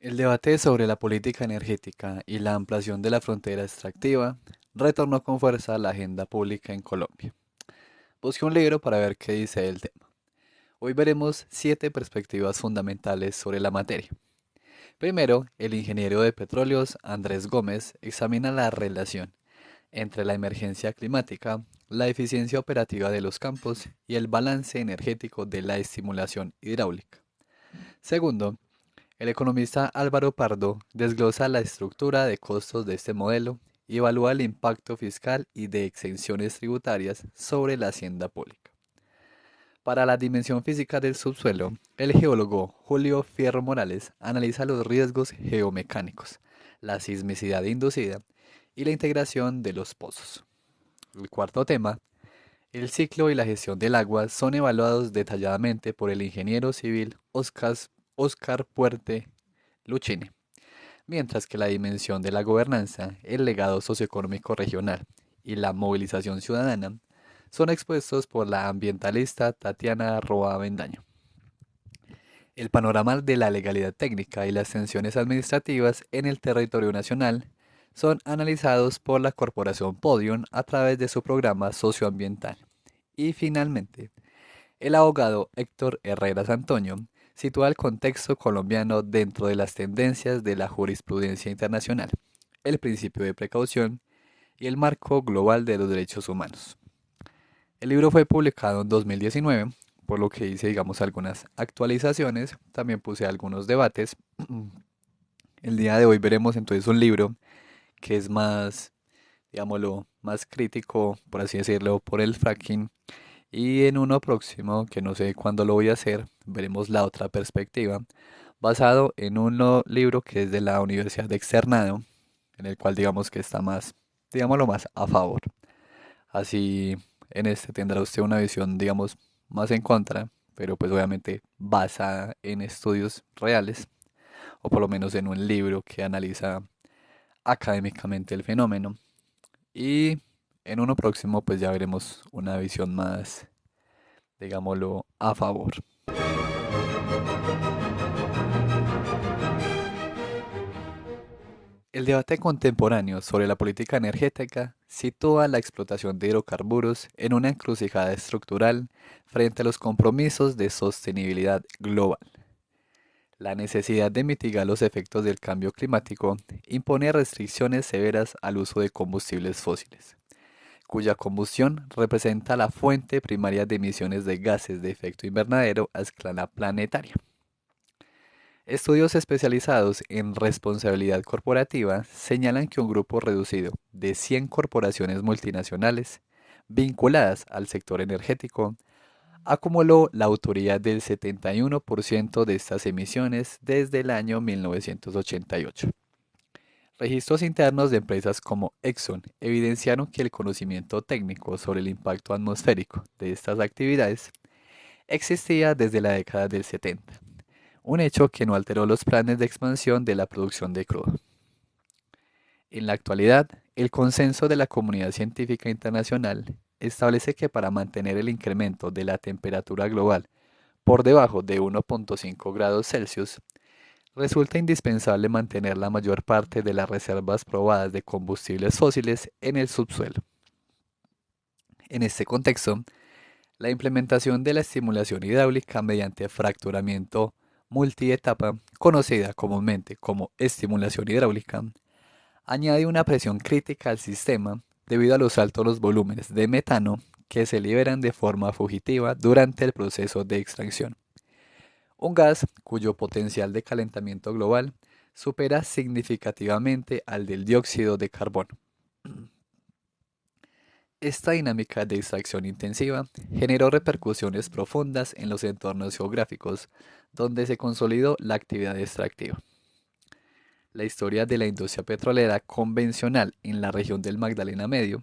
El debate sobre la política energética y la ampliación de la frontera extractiva retornó con fuerza a la agenda pública en Colombia. Busqué un libro para ver qué dice el tema. Hoy veremos 7 perspectivas fundamentales sobre la materia. Primero, el ingeniero de petróleos Andrés Gómez examina la relación entre la emergencia climática, la eficiencia operativa de los campos y el balance energético de la estimulación hidráulica. Segundo, el economista Álvaro Pardo desglosa la estructura de costos de este modelo y evalúa el impacto fiscal y de exenciones tributarias sobre la hacienda pública. Para la dimensión física del subsuelo, el geólogo Julio Fierro Morales analiza los riesgos geomecánicos, la sismicidad inducida y la integración de los pozos. El cuarto tema, el ciclo y la gestión del agua son evaluados detalladamente por el ingeniero civil Oscar Puerte Lucchini, mientras que la dimensión de la gobernanza, el legado socioeconómico regional y la movilización ciudadana son expuestos por la ambientalista Tatiana Roa Bendaño. El panorama de la legalidad técnica y las tensiones administrativas en el territorio nacional son analizados por la Corporación Podium a través de su programa socioambiental. Y finalmente, el abogado Héctor Herreras Antonio sitúa el contexto colombiano dentro de las tendencias de la jurisprudencia internacional, el principio de precaución y el marco global de los derechos humanos. El libro fue publicado en 2019, por lo que hice, digamos, algunas actualizaciones, también puse algunos debates. El día de hoy veremos entonces un libro que es más, digámoslo, más crítico, por así decirlo, por el fracking. Y en uno próximo, que no sé cuándo lo voy a hacer, veremos la otra perspectiva, basado en un libro que es de la Universidad de Externado, en el cual digamos que está más, digámoslo más a favor. Así en este tendrá usted una visión, digamos, más en contra, pero pues obviamente basada en estudios reales, o por lo menos en un libro que analiza académicamente el fenómeno. Y en uno próximo pues ya veremos una visión más, digámoslo, a favor. El debate contemporáneo sobre la política energética sitúa la explotación de hidrocarburos en una encrucijada estructural frente a los compromisos de sostenibilidad global. La necesidad de mitigar los efectos del cambio climático impone restricciones severas al uso de combustibles fósiles, cuya combustión representa la fuente primaria de emisiones de gases de efecto invernadero a escala planetaria. Estudios especializados en responsabilidad corporativa señalan que un grupo reducido de 100 corporaciones multinacionales vinculadas al sector energético acumuló la autoría del 71% de estas emisiones desde el año 1988. Registros internos de empresas como Exxon evidenciaron que el conocimiento técnico sobre el impacto atmosférico de estas actividades existía desde la década del 70, un hecho que no alteró los planes de expansión de la producción de crudo. En la actualidad, el consenso de la comunidad científica internacional establece que para mantener el incremento de la temperatura global por debajo de 1,5 grados Celsius, resulta indispensable mantener la mayor parte de las reservas probadas de combustibles fósiles en el subsuelo. En este contexto, la implementación de la estimulación hidráulica mediante fracturamiento multietapa, conocida comúnmente como estimulación hidráulica, añade una presión crítica al sistema debido a los altos volúmenes de metano que se liberan de forma fugitiva durante el proceso de extracción. Un gas cuyo potencial de calentamiento global supera significativamente al del dióxido de carbono. Esta dinámica de extracción intensiva generó repercusiones profundas en los entornos geográficos donde se consolidó la actividad extractiva. La historia de la industria petrolera convencional en la región del Magdalena Medio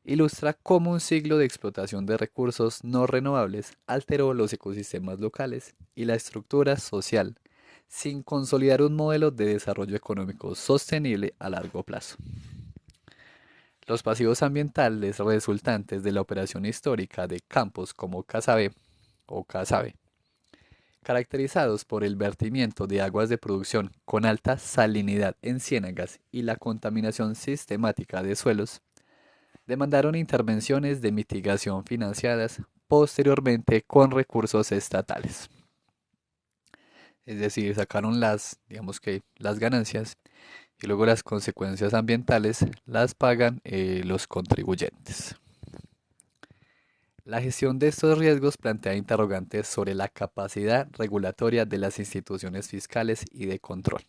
ilustra cómo un siglo de explotación de recursos no renovables alteró los ecosistemas locales y la estructura social, sin consolidar un modelo de desarrollo económico sostenible a largo plazo. Los pasivos ambientales resultantes de la operación histórica de campos como Casabe o Casabe caracterizados por el vertimiento de aguas de producción con alta salinidad en ciénagas y la contaminación sistemática de suelos, demandaron intervenciones de mitigación financiadas posteriormente con recursos estatales. Es decir, sacaron digamos que las ganancias y luego las consecuencias ambientales las pagan los contribuyentes. La gestión de estos riesgos plantea interrogantes sobre la capacidad regulatoria de las instituciones fiscales y de control.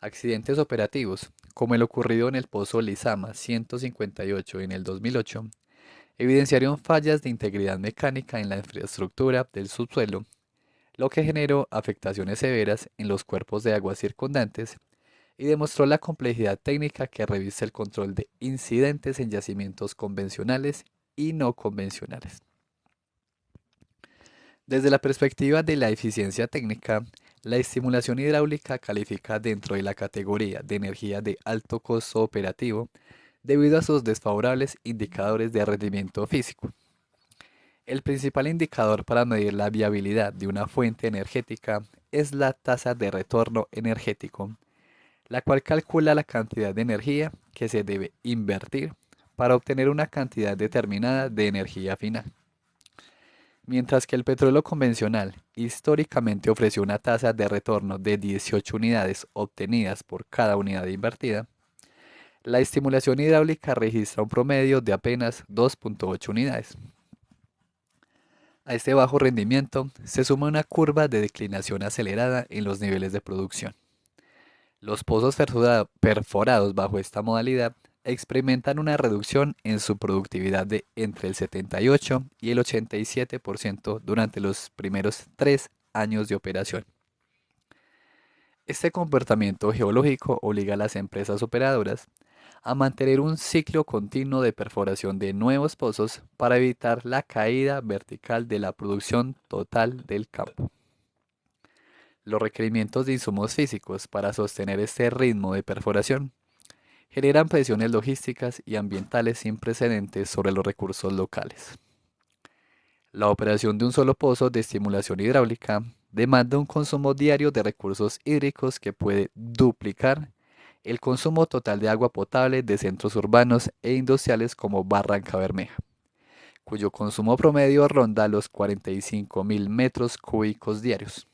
Accidentes operativos, como el ocurrido en el pozo Lizama 158 en el 2008, evidenciaron fallas de integridad mecánica en la infraestructura del subsuelo, lo que generó afectaciones severas en los cuerpos de agua circundantes y demostró la complejidad técnica que reviste el control de incidentes en yacimientos convencionales y no convencionales. Desde la perspectiva de la eficiencia técnica, la estimulación hidráulica califica dentro de la categoría de energía de alto costo operativo debido a sus desfavorables indicadores de rendimiento físico. El principal indicador para medir la viabilidad de una fuente energética es la tasa de retorno energético, la cual calcula la cantidad de energía que se debe invertir para obtener una cantidad determinada de energía final. Mientras que el petróleo convencional históricamente ofreció una tasa de retorno de 18 unidades obtenidas por cada unidad invertida, la estimulación hidráulica registra un promedio de apenas 2.8 unidades. A este bajo rendimiento se suma una curva de declinación acelerada en los niveles de producción. Los pozos perforados bajo esta modalidad experimentan una reducción en su productividad de entre el 78 y el 87% durante los primeros 3 años de operación. Este comportamiento geológico obliga a las empresas operadoras a mantener un ciclo continuo de perforación de nuevos pozos para evitar la caída vertical de la producción total del campo. Los requerimientos de insumos físicos para sostener este ritmo de perforación generan presiones logísticas y ambientales sin precedentes sobre los recursos locales. La operación de un solo pozo de estimulación hidráulica demanda un consumo diario de recursos hídricos que puede duplicar el consumo total de agua potable de centros urbanos e industriales como Barranca Bermeja, cuyo consumo promedio ronda los 45.000 metros cúbicos diarios.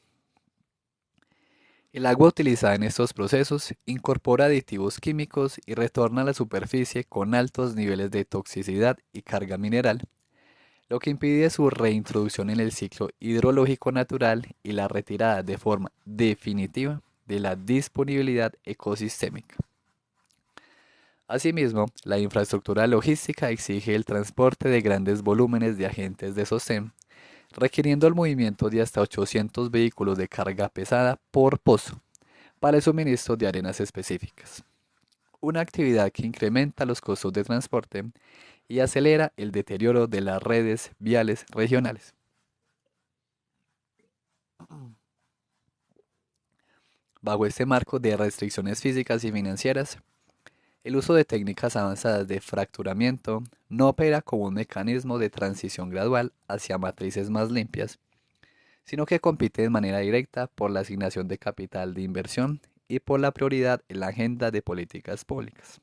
El agua utilizada en estos procesos incorpora aditivos químicos y retorna a la superficie con altos niveles de toxicidad y carga mineral, lo que impide su reintroducción en el ciclo hidrológico natural y la retirada de forma definitiva de la disponibilidad ecosistémica. Asimismo, la infraestructura logística exige el transporte de grandes volúmenes de agentes de sostén, requiriendo el movimiento de hasta 800 vehículos de carga pesada por pozo para el suministro de arenas específicas, una actividad que incrementa los costos de transporte y acelera el deterioro de las redes viales regionales. Bajo este marco de restricciones físicas y financieras, el uso de técnicas avanzadas de fracturamiento no opera como un mecanismo de transición gradual hacia matrices más limpias, sino que compite de manera directa por la asignación de capital de inversión y por la prioridad en la agenda de políticas públicas.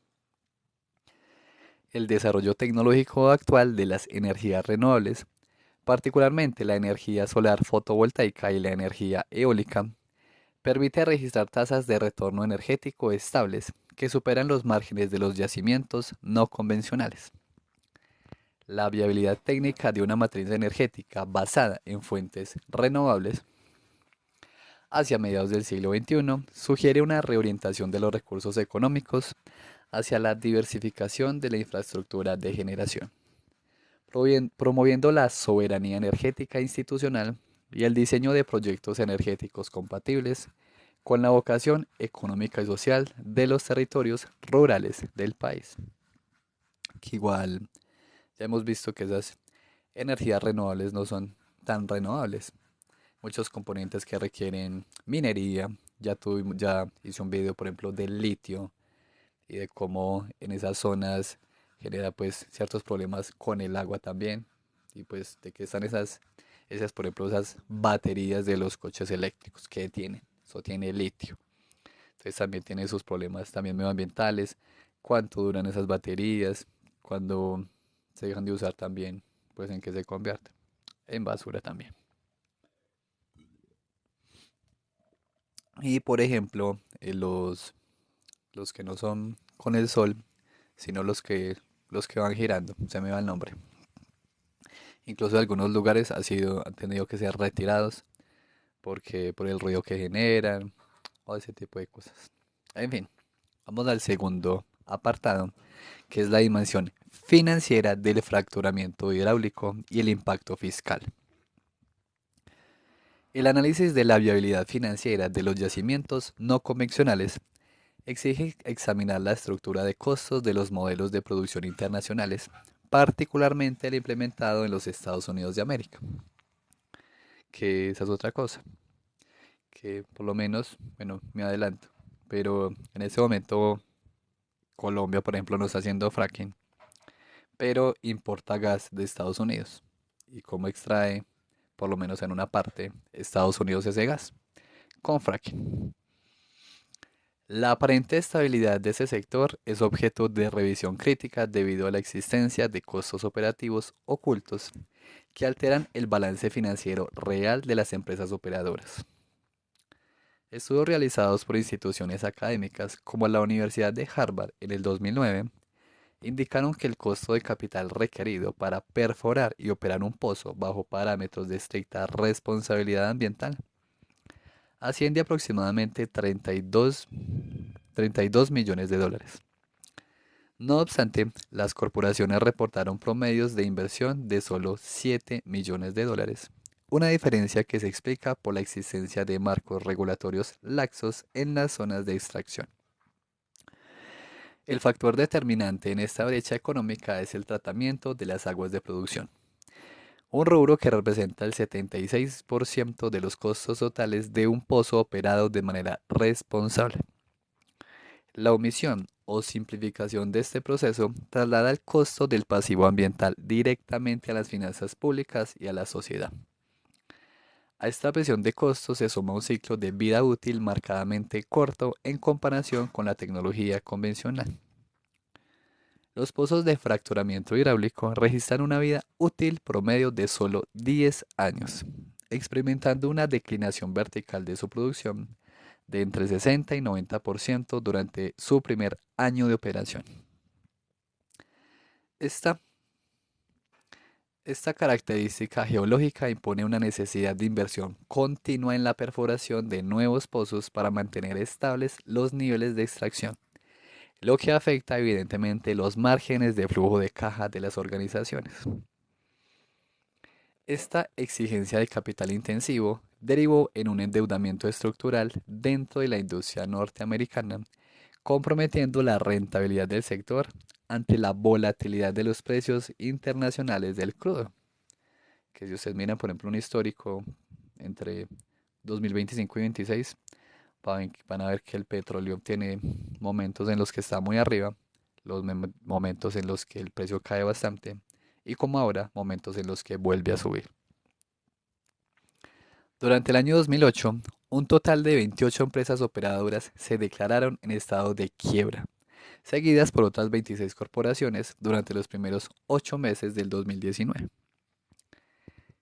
El desarrollo tecnológico actual de las energías renovables, particularmente la energía solar fotovoltaica y la energía eólica, permite registrar tasas de retorno energético estables que superan los márgenes de los yacimientos no convencionales. La viabilidad técnica de una matriz energética basada en fuentes renovables hacia mediados del siglo XXI sugiere una reorientación de los recursos económicos hacia la diversificación de la infraestructura de generación, promoviendo la soberanía energética institucional y el diseño de proyectos energéticos compatibles con la vocación económica y social de los territorios rurales del país. Que igual ya hemos visto que esas energías renovables no son tan renovables. Muchos componentes que requieren minería. Ya hice un video, por ejemplo, del litio y de cómo en esas zonas genera pues ciertos problemas con el agua también. Y pues de que están Esas, por ejemplo, esas baterías de los coches eléctricos que tienen. Eso tiene litio. Entonces también tiene sus problemas también medioambientales. Cuánto duran esas baterías. Cuando se dejan de usar también, pues en qué se convierte. En basura también. Y por ejemplo, los que no son con el sol, sino los que van girando, se me va el nombre. Incluso en algunos lugares han tenido que ser retirados porque por el ruido que generan o ese tipo de cosas. En fin, vamos al segundo apartado, que es la dimensión financiera del fracturamiento hidráulico y el impacto fiscal. El análisis de la viabilidad financiera de los yacimientos no convencionales exige examinar la estructura de costos de los modelos de producción internacionales, particularmente el implementado en los Estados Unidos de América, que esa es otra cosa, que por lo menos, bueno, me adelanto, pero en ese momento Colombia, por ejemplo, no está haciendo fracking, pero importa gas de Estados Unidos. ¿Y cómo extrae, por lo menos en una parte, Estados Unidos ese gas? Con fracking. La aparente estabilidad de ese sector es objeto de revisión crítica debido a la existencia de costos operativos ocultos que alteran el balance financiero real de las empresas operadoras. Estudios realizados por instituciones académicas como la Universidad de Harvard en el 2009 indicaron que el costo de capital requerido para perforar y operar un pozo bajo parámetros de estricta responsabilidad ambiental asciende a aproximadamente 32 millones de dólares. No obstante, las corporaciones reportaron promedios de inversión de solo 7 millones de dólares, una diferencia que se explica por la existencia de marcos regulatorios laxos en las zonas de extracción. El factor determinante en esta brecha económica es el tratamiento de las aguas de producción, un rubro que representa el 76% de los costos totales de un pozo operado de manera responsable. La omisión o simplificación de este proceso traslada el costo del pasivo ambiental directamente a las finanzas públicas y a la sociedad. A esta presión de costos se suma un ciclo de vida útil marcadamente corto en comparación con la tecnología convencional. Los pozos de fracturamiento hidráulico registran una vida útil promedio de solo 10 años, experimentando una declinación vertical de su producción de entre 60 y 90% durante su primer año de operación. Esta, esta característica geológica impone una necesidad de inversión continua en la perforación de nuevos pozos para mantener estables los niveles de extracción, lo que afecta evidentemente los márgenes de flujo de caja de las organizaciones. Esta exigencia de capital intensivo derivó en un endeudamiento estructural dentro de la industria norteamericana, comprometiendo la rentabilidad del sector ante la volatilidad de los precios internacionales del crudo. Que si ustedes miran, por ejemplo, un histórico entre 2025 y 2026, van a ver que el petróleo tiene momentos en los que está muy arriba, los momentos en los que el precio cae bastante, y como ahora, momentos en los que vuelve a subir. Durante el año 2008, un total de 28 empresas operadoras se declararon en estado de quiebra, seguidas por otras 26 corporaciones durante los primeros 8 meses del 2019.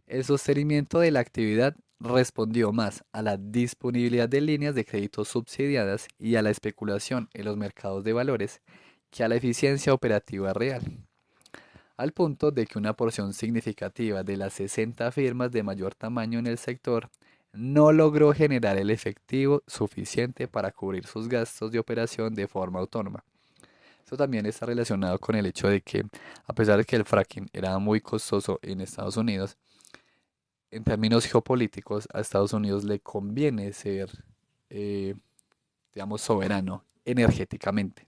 El sostenimiento de la actividad respondió más a la disponibilidad de líneas de crédito subsidiadas y a la especulación en los mercados de valores que a la eficiencia operativa real, al punto de que una porción significativa de las 60 firmas de mayor tamaño en el sector no logró generar el efectivo suficiente para cubrir sus gastos de operación de forma autónoma. Esto también está relacionado con el hecho de que, a pesar de que el fracking era muy costoso en Estados Unidos, en términos geopolíticos a Estados Unidos le conviene ser, eh, digamos, soberano energéticamente.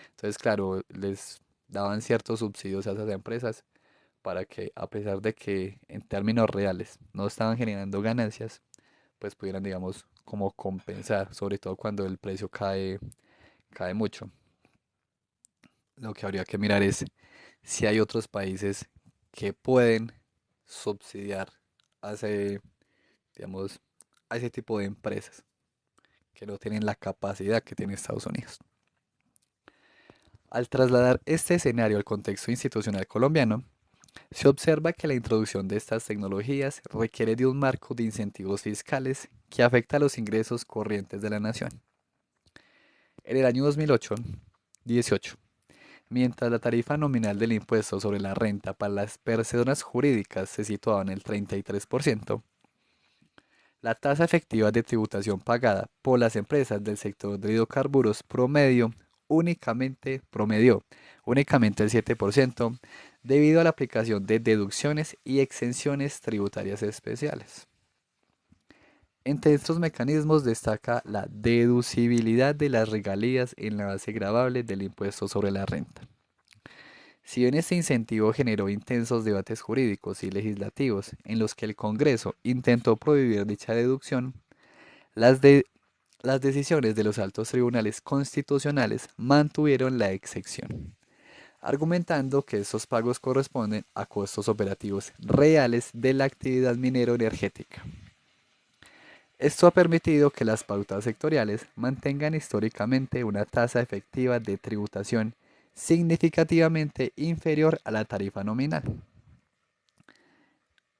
Entonces, claro, les daban ciertos subsidios a esas empresas para que, a pesar de que en términos reales no estaban generando ganancias, pues pudieran, digamos, como compensar, sobre todo cuando el precio cae mucho. Lo que habría que mirar es si hay otros países que pueden subsidiar hace, digamos, a ese tipo de empresas que no tienen la capacidad que tiene Estados Unidos. Al trasladar este escenario al contexto institucional colombiano, se observa que la introducción de estas tecnologías requiere de un marco de incentivos fiscales que afecta a los ingresos corrientes de la nación. En el año 2018, mientras la tarifa nominal del impuesto sobre la renta para las personas jurídicas se situaba en el 33%, la tasa efectiva de tributación pagada por las empresas del sector de hidrocarburos promedió únicamente el 7% debido a la aplicación de deducciones y exenciones tributarias especiales. Entre estos mecanismos destaca la deducibilidad de las regalías en la base gravable del impuesto sobre la renta. Si bien este incentivo generó intensos debates jurídicos y legislativos en los que el Congreso intentó prohibir dicha deducción, las, de- las decisiones de los altos tribunales constitucionales mantuvieron la excepción, argumentando que estos pagos corresponden a costos operativos reales de la actividad minero-energética. Esto ha permitido que las pautas sectoriales mantengan históricamente una tasa efectiva de tributación significativamente inferior a la tarifa nominal.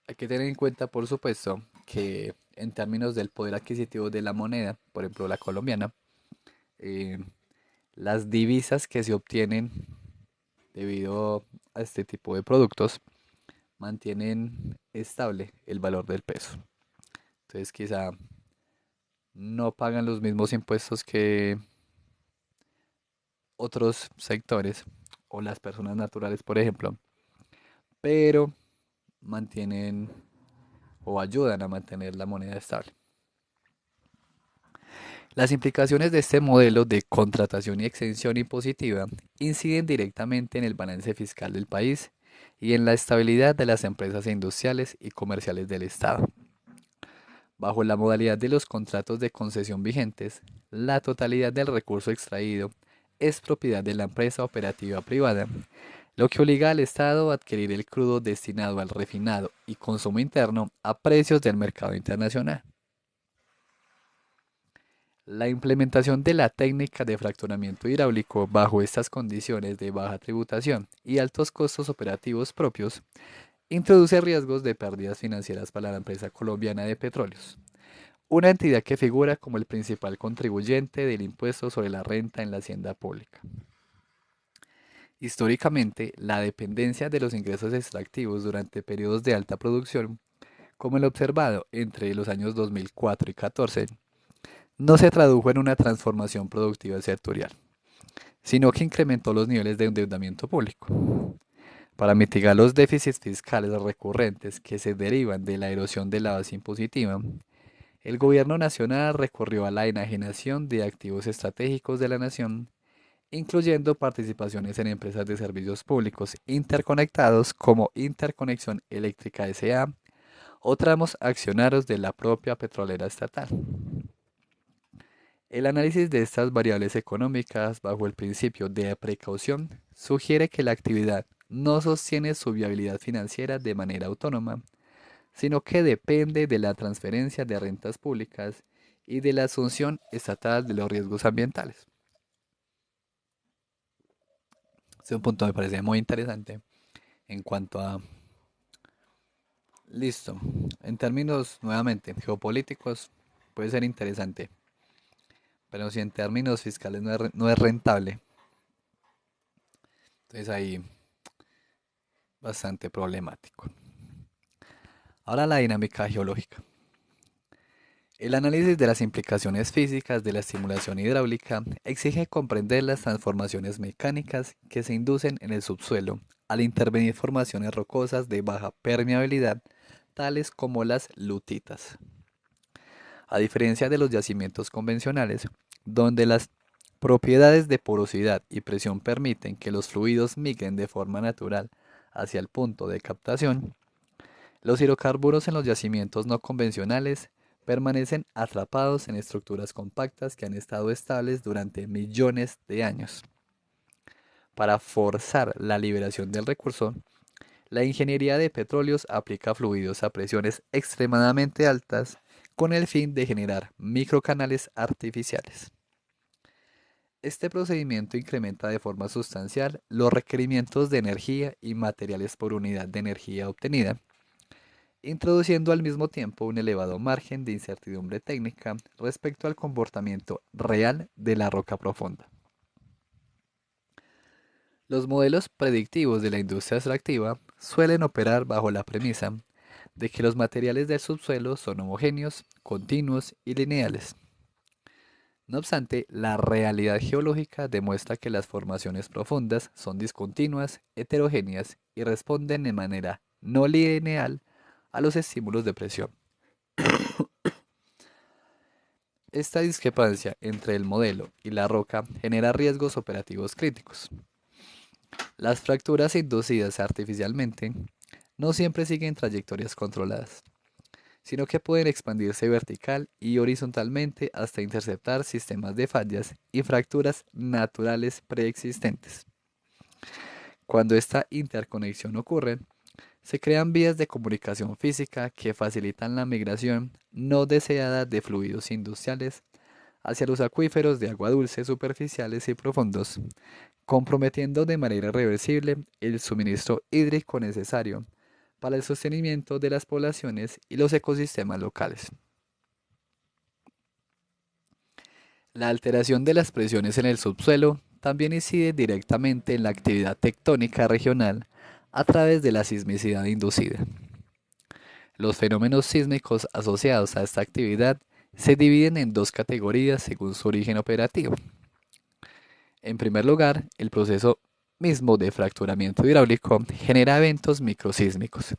Hay que tener en cuenta, por supuesto, que en términos del poder adquisitivo de la moneda, por ejemplo la colombiana, eh, las divisas que se obtienen debido a este tipo de productos mantienen estable el valor del peso. Entonces quizá no pagan los mismos impuestos que otros sectores o las personas naturales, por ejemplo, pero mantienen o ayudan a mantener la moneda estable. Las implicaciones de este modelo de contratación y exención impositiva inciden directamente en el balance fiscal del país y en la estabilidad de las empresas industriales y comerciales del Estado. Bajo la modalidad de los contratos de concesión vigentes, la totalidad del recurso extraído es propiedad de la empresa operativa privada, lo que obliga al Estado a adquirir el crudo destinado al refinado y consumo interno a precios del mercado internacional. La implementación de la técnica de fracturamiento hidráulico bajo estas condiciones de baja tributación y altos costos operativos propios introduce riesgos de pérdidas financieras para la empresa colombiana de petróleos, una entidad que figura como el principal contribuyente del impuesto sobre la renta en la hacienda pública. Históricamente, la dependencia de los ingresos extractivos durante periodos de alta producción, como el observado entre los años 2004 y 2014, no se tradujo en una transformación productiva sectorial, sino que incrementó los niveles de endeudamiento público. Para mitigar los déficits fiscales recurrentes que se derivan de la erosión de la base impositiva, el gobierno nacional recurrió a la enajenación de activos estratégicos de la nación, incluyendo participaciones en empresas de servicios públicos interconectados como Interconexión Eléctrica S.A. o tramos accionarios de la propia petrolera estatal. El análisis de estas variables económicas bajo el principio de precaución sugiere que la actividad no sostiene su viabilidad financiera de manera autónoma, sino que depende de la transferencia de rentas públicas y de la asunción estatal de los riesgos ambientales. Este es un punto que me parece muy interesante en cuanto a, listo, en términos nuevamente geopolíticos puede ser interesante, pero si en términos fiscales no es rentable, entonces ahí bastante problemático. Ahora la dinámica geológica. El análisis de las implicaciones físicas de la estimulación hidráulica exige comprender las transformaciones mecánicas que se inducen en el subsuelo al intervenir formaciones rocosas de baja permeabilidad, tales como las lutitas. A diferencia de los yacimientos convencionales, donde las propiedades de porosidad y presión permiten que los fluidos migren de forma natural hacia el punto de captación, los hidrocarburos en los yacimientos no convencionales permanecen atrapados en estructuras compactas que han estado estables durante millones de años. Para forzar la liberación del recurso, La ingeniería de petróleos aplica fluidos a presiones extremadamente altas con el fin de generar microcanales artificiales. Este procedimiento incrementa de forma sustancial los requerimientos de energía y materiales por unidad de energía obtenida, introduciendo al mismo tiempo un elevado margen de incertidumbre técnica respecto al comportamiento real de la roca profunda. Los modelos predictivos de la industria extractiva suelen operar bajo la premisa de que los materiales del subsuelo son homogéneos, continuos y lineales. No obstante, la realidad geológica demuestra que las formaciones profundas son discontinuas, heterogéneas y responden de manera no lineal a los estímulos de presión. Esta discrepancia entre el modelo y la roca genera riesgos operativos críticos. Las fracturas inducidas artificialmente no siempre siguen trayectorias controladas, sino que pueden expandirse vertical y horizontalmente hasta interceptar sistemas de fallas y fracturas naturales preexistentes. Cuando esta interconexión ocurre, se crean vías de comunicación física que facilitan la migración no deseada de fluidos industriales hacia los acuíferos de agua dulce superficiales y profundos, comprometiendo de manera irreversible el suministro hídrico necesario para el sostenimiento de las poblaciones y los ecosistemas locales. La alteración de las presiones en el subsuelo también incide directamente en la actividad tectónica regional a través de la sismicidad inducida. Los fenómenos sísmicos asociados a esta actividad se dividen en dos categorías según su origen operativo. En primer lugar, el proceso mismo de fracturamiento hidráulico genera eventos microsísmicos,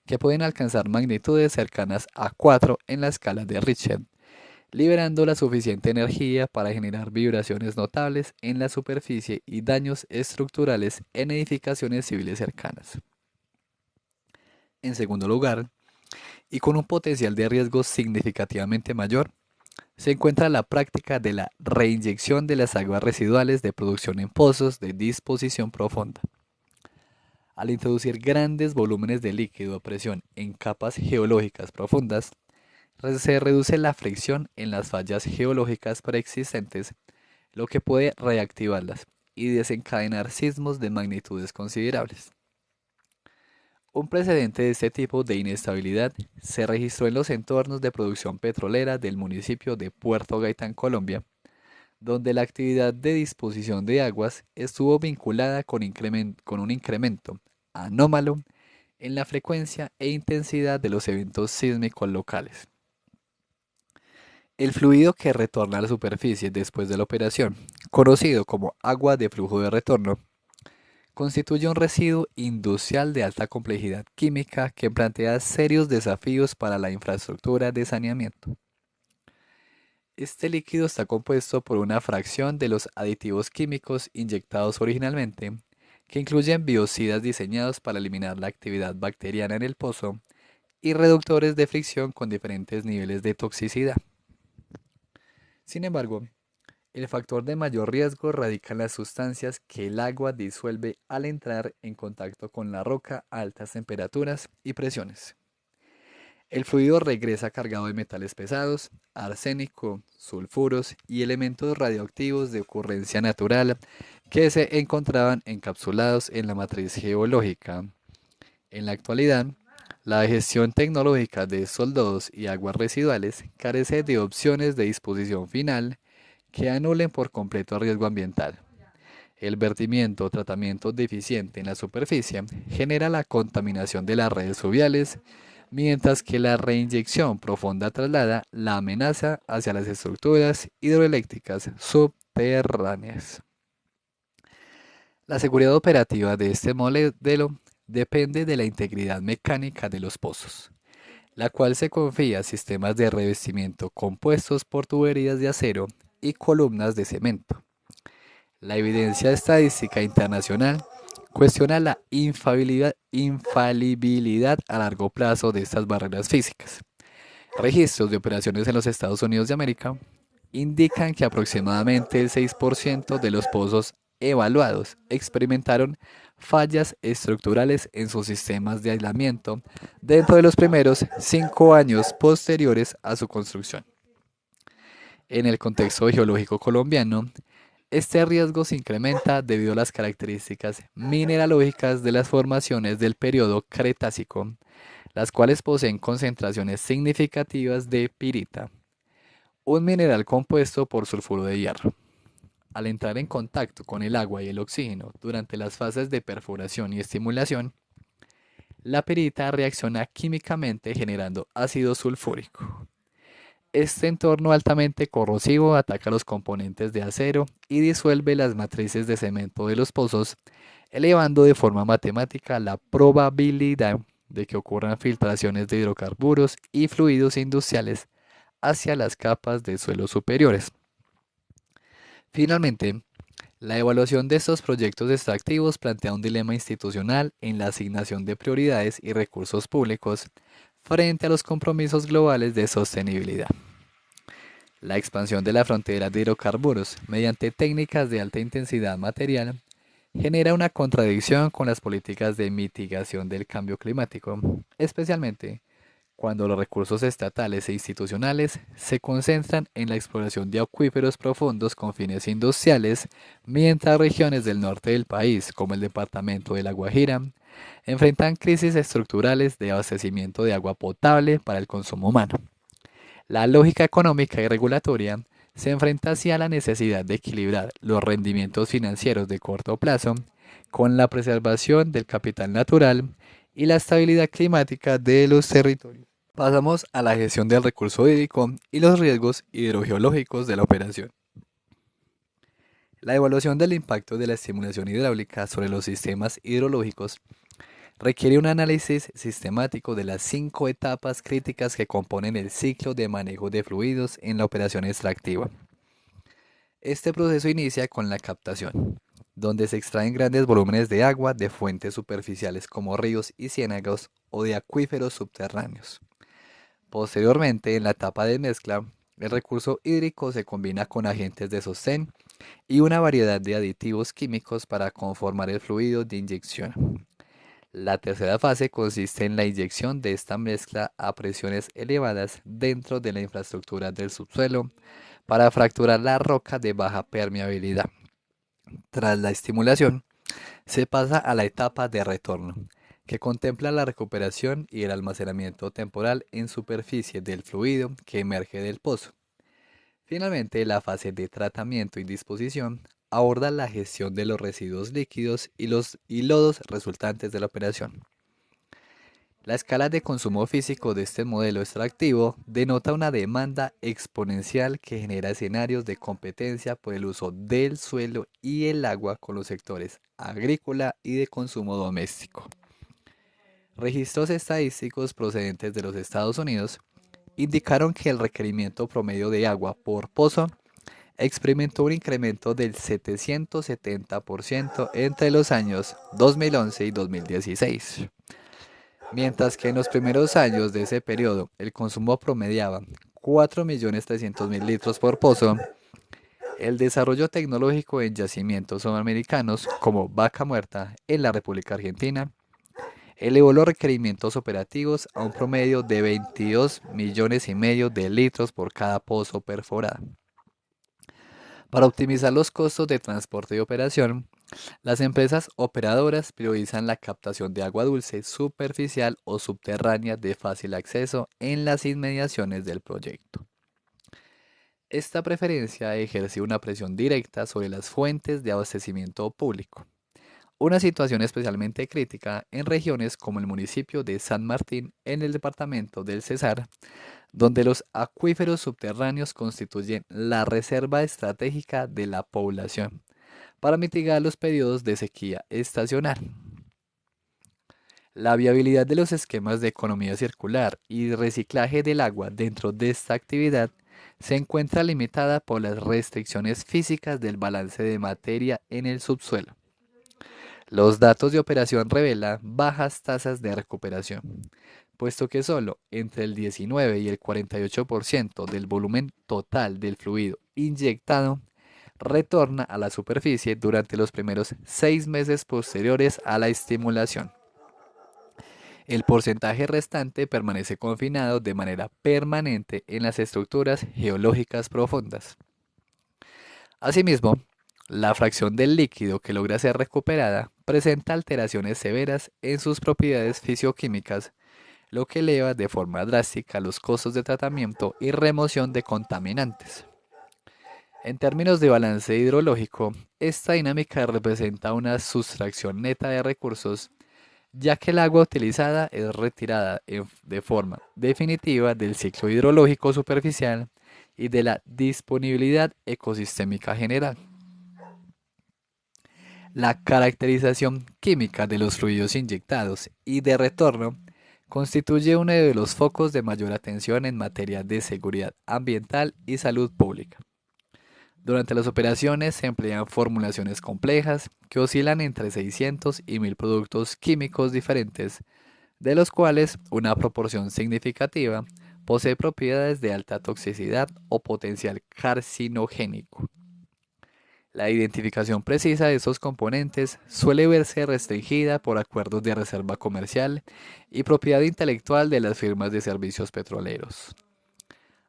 que pueden alcanzar magnitudes cercanas a 4 en la escala de Richter, liberando la suficiente energía para generar vibraciones notables en la superficie y daños estructurales en edificaciones civiles cercanas. En segundo lugar, y con un potencial de riesgo significativamente mayor, se encuentra la práctica de la reinyección de las aguas residuales de producción en pozos de disposición profunda. Al introducir grandes volúmenes de líquido a presión en capas geológicas profundas, se reduce la fricción en las fallas geológicas preexistentes, lo que puede reactivarlas y desencadenar sismos de magnitudes considerables. Un precedente de este tipo de inestabilidad se registró en los entornos de producción petrolera del municipio de Puerto Gaitán, Colombia, donde la actividad de disposición de aguas estuvo vinculada con un incremento anómalo en la frecuencia e intensidad de los eventos sísmicos locales. El fluido que retorna a la superficie después de la operación, conocido como agua de flujo de retorno, constituye un residuo industrial de alta complejidad química que plantea serios desafíos para la infraestructura de saneamiento. Este líquido está compuesto por una fracción de los aditivos químicos inyectados originalmente, que incluyen biocidas diseñados para eliminar la actividad bacteriana en el pozo y reductores de fricción con diferentes niveles de toxicidad. Sin embargo, el factor de mayor riesgo radica en las sustancias que el agua disuelve al entrar en contacto con la roca a altas temperaturas y presiones. El fluido regresa cargado de metales pesados, arsénico, sulfuros y elementos radioactivos de ocurrencia natural que se encontraban encapsulados en la matriz geológica. En la actualidad, la gestión tecnológica de estos lodos y aguas residuales carece de opciones de disposición final que anulen por completo el riesgo ambiental. El vertimiento o tratamiento deficiente en la superficie genera la contaminación de las redes fluviales, mientras que la reinyección profunda traslada la amenaza hacia las estructuras hidroeléctricas subterráneas. La seguridad operativa de este modelo depende de la integridad mecánica de los pozos, la cual se confía a sistemas de revestimiento compuestos por tuberías de acero y columnas de cemento. La evidencia estadística internacional cuestiona la infalibilidad a largo plazo de estas barreras físicas. Registros de operaciones en los Estados Unidos de América indican que aproximadamente el 6% de los pozos evaluados experimentaron fallas estructurales en sus sistemas de aislamiento dentro de los primeros 5 años posteriores a su construcción. En el contexto geológico colombiano, este riesgo se incrementa debido a las características mineralógicas de las formaciones del periodo Cretácico, las cuales poseen concentraciones significativas de pirita, un mineral compuesto por sulfuro de hierro. Al entrar en contacto con el agua y el oxígeno durante las fases de perforación y estimulación, la pirita reacciona químicamente generando ácido sulfúrico. Este entorno altamente corrosivo ataca los componentes de acero y disuelve las matrices de cemento de los pozos, elevando de forma matemática la probabilidad de que ocurran filtraciones de hidrocarburos y fluidos industriales hacia las capas de suelo superiores. Finalmente, la evaluación de estos proyectos extractivos plantea un dilema institucional en la asignación de prioridades y recursos públicos frente a los compromisos globales de sostenibilidad. La expansión de la frontera de hidrocarburos mediante técnicas de alta intensidad material genera una contradicción con las políticas de mitigación del cambio climático, especialmente cuando los recursos estatales e institucionales se concentran en la exploración de acuíferos profundos con fines industriales, mientras regiones del norte del país, como el departamento de La Guajira, enfrentan crisis estructurales de abastecimiento de agua potable para el consumo humano. La lógica económica y regulatoria se enfrenta así a la necesidad de equilibrar los rendimientos financieros de corto plazo con la preservación del capital natural y la estabilidad climática de los territorios. Pasamos a la gestión del recurso hídrico y los riesgos hidrogeológicos de la operación. La evaluación del impacto de la estimulación hidráulica sobre los sistemas hidrológicos requiere un análisis sistemático de las 5 etapas críticas que componen el ciclo de manejo de fluidos en la operación extractiva. Este proceso inicia con la captación, donde se extraen grandes volúmenes de agua de fuentes superficiales como ríos y ciénagos o de acuíferos subterráneos. Posteriormente, en la etapa de mezcla, el recurso hídrico se combina con agentes de sostén y una variedad de aditivos químicos para conformar el fluido de inyección. La tercera fase consiste en la inyección de esta mezcla a presiones elevadas dentro de la infraestructura del subsuelo para fracturar la roca de baja permeabilidad. Tras la estimulación, se pasa a la etapa de retorno, que contempla la recuperación y el almacenamiento temporal en superficie del fluido que emerge del pozo. Finalmente, la fase de tratamiento y disposición aborda la gestión de los residuos líquidos y los lodos resultantes de la operación. La escala de consumo físico de este modelo extractivo denota una demanda exponencial que genera escenarios de competencia por el uso del suelo y el agua con los sectores agrícola y de consumo doméstico. Registros estadísticos procedentes de los Estados Unidos indicaron que el requerimiento promedio de agua por pozo experimentó un incremento del 770% entre los años 2011 y 2016. Mientras que en los primeros años de ese periodo el consumo promediaba 4.300.000 litros por pozo, el desarrollo tecnológico en yacimientos sudamericanos como Vaca Muerta en la República Argentina elevó los requerimientos operativos a un promedio de 22,5 millones de litros por cada pozo perforado. Para optimizar los costos de transporte y operación, las empresas operadoras priorizan la captación de agua dulce superficial o subterránea de fácil acceso en las inmediaciones del proyecto. Esta preferencia ejerce una presión directa sobre las fuentes de abastecimiento público, una situación especialmente crítica en regiones como el municipio de San Martín en el departamento del Cesar, donde los acuíferos subterráneos constituyen la reserva estratégica de la población para mitigar los periodos de sequía estacional. La viabilidad de los esquemas de economía circular y reciclaje del agua dentro de esta actividad se encuentra limitada por las restricciones físicas del balance de materia en el subsuelo. Los datos de operación revelan bajas tasas de recuperación, puesto que solo entre el 19 y el 48% del volumen total del fluido inyectado retorna a la superficie durante los primeros 6 meses posteriores a la estimulación. El porcentaje restante permanece confinado de manera permanente en las estructuras geológicas profundas. Asimismo, la fracción del líquido que logra ser recuperada presenta alteraciones severas en sus propiedades fisioquímicas, lo que eleva de forma drástica los costos de tratamiento y remoción de contaminantes. En términos de balance hidrológico, esta dinámica representa una sustracción neta de recursos, ya que el agua utilizada es retirada de forma definitiva del ciclo hidrológico superficial y de la disponibilidad ecosistémica general. La caracterización química de los fluidos inyectados y de retorno constituye uno de los focos de mayor atención en materia de seguridad ambiental y salud pública. Durante las operaciones se emplean formulaciones complejas que oscilan entre 600 y 1000 productos químicos diferentes, de los cuales una proporción significativa posee propiedades de alta toxicidad o potencial carcinogénico. La identificación precisa de estos componentes suele verse restringida por acuerdos de reserva comercial y propiedad intelectual de las firmas de servicios petroleros.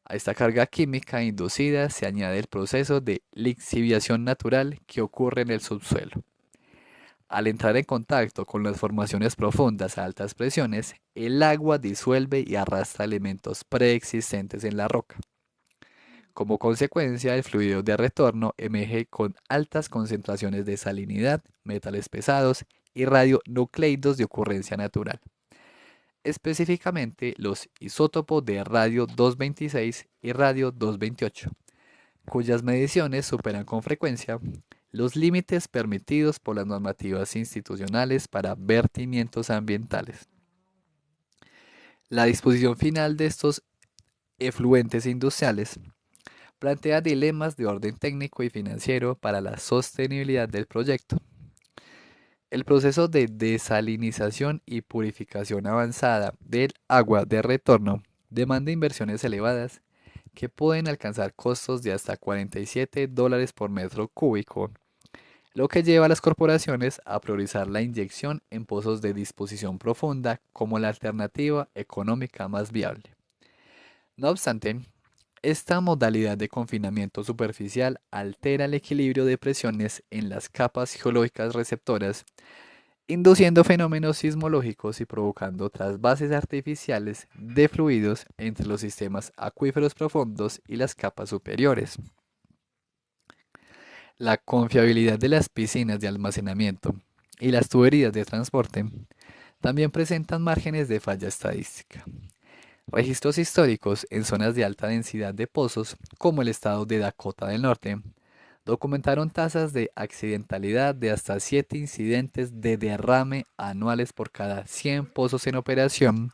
A esta carga química inducida se añade el proceso de lixiviación natural que ocurre en el subsuelo. Al entrar en contacto con las formaciones profundas a altas presiones, el agua disuelve y arrastra elementos preexistentes en la roca. Como consecuencia, el fluido de retorno emerge con altas concentraciones de salinidad, metales pesados y radionucleidos de ocurrencia natural, específicamente los isótopos de radio 226 y radio 228, cuyas mediciones superan con frecuencia los límites permitidos por las normativas institucionales para vertimientos ambientales. La disposición final de estos efluentes industriales plantea dilemas de orden técnico y financiero para la sostenibilidad del proyecto. El proceso de desalinización y purificación avanzada del agua de retorno demanda inversiones elevadas que pueden alcanzar costos de hasta $47 por metro cúbico, lo que lleva a las corporaciones a priorizar la inyección en pozos de disposición profunda como la alternativa económica más viable. No obstante, esta modalidad de confinamiento superficial altera el equilibrio de presiones en las capas geológicas receptoras, induciendo fenómenos sismológicos y provocando trasvases artificiales de fluidos entre los sistemas acuíferos profundos y las capas superiores. La confiabilidad de las piscinas de almacenamiento y las tuberías de transporte también presentan márgenes de falla estadística. Registros históricos en zonas de alta densidad de pozos, como el estado de Dakota del Norte, documentaron tasas de accidentalidad de hasta 7 incidentes de derrame anuales por cada 100 pozos en operación,